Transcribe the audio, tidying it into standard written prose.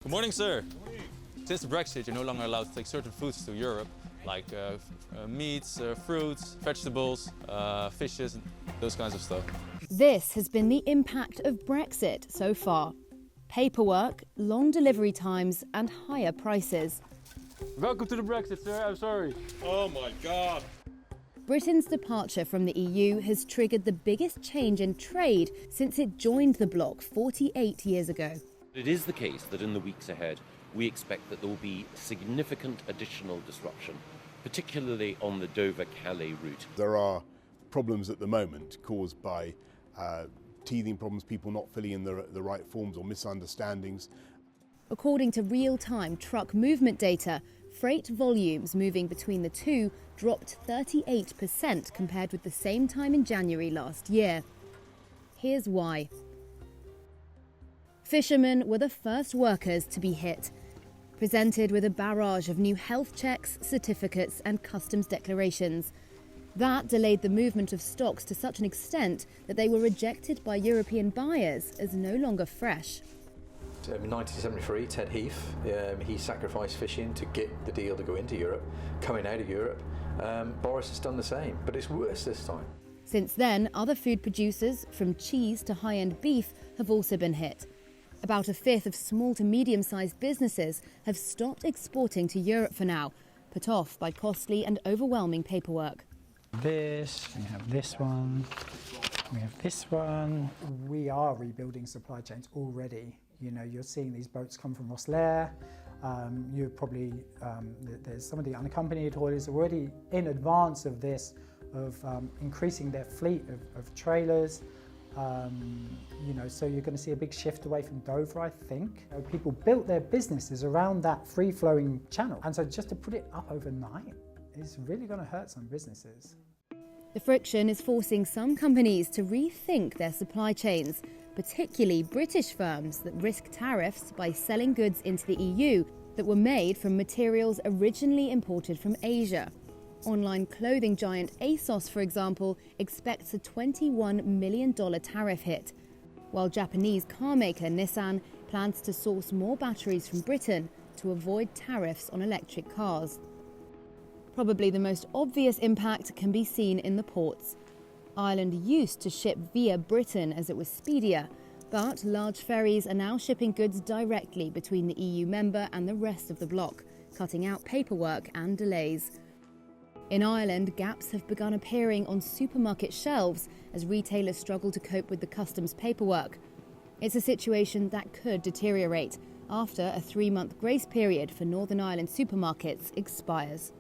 Good morning, sir. Since the Brexit, you're no longer allowed to take certain foods to Europe, like meats, fruits, vegetables, fishes, those kinds of stuff. This has been the impact of Brexit so far. Paperwork, long delivery times and higher prices. Welcome to the Brexit, sir. I'm sorry. Oh my God. Britain's departure from the EU has triggered the biggest change in trade since it joined the bloc 48 years ago. It is the case that in the weeks ahead, we expect that there will be significant additional disruption, particularly on the Dover-Calais route. There are problems at the moment caused by teething problems, people not filling in the right forms or misunderstandings. According to real-time truck movement data, freight volumes moving between the two dropped 38% compared with the same time in January last year. Here's why. Fishermen were the first workers to be hit, presented with a barrage of new health checks, certificates and customs declarations. That delayed the movement of stocks to such an extent that they were rejected by European buyers as no longer fresh. In 1973, Ted Heath, he sacrificed fishing to get the deal to go into Europe. Coming out of Europe, Boris has done the same, but it's worse this time. Since then, other food producers, from cheese to high-end beef, have also been hit. About a fifth of small to medium-sized businesses have stopped exporting to Europe for now, put off by costly and overwhelming paperwork. We have this one, we have this one. We are rebuilding supply chains already. You know, you're seeing these boats come from Rosslare. You're probably, there's some of the unaccompanied haulers already in advance of this, of increasing their fleet of trailers. You know, so you're going to see a big shift away from Dover, I think. You know, people built their businesses around that free-flowing channel. And so just to put it up overnight is really going to hurt some businesses. The friction is forcing some companies to rethink their supply chains, particularly British firms that risk tariffs by selling goods into the EU that were made from materials originally imported from Asia. Online clothing giant ASOS, for example, expects a $21 million tariff hit, while Japanese car maker Nissan plans to source more batteries from Britain to avoid tariffs on electric cars. Probably the most obvious impact can be seen in the ports. Ireland used to ship via Britain as it was speedier, but large ferries are now shipping goods directly between the EU member and the rest of the bloc, cutting out paperwork and delays. In Ireland, gaps have begun appearing on supermarket shelves as retailers struggle to cope with the customs paperwork. It's a situation that could deteriorate after a 3-month grace period for Northern Ireland supermarkets expires.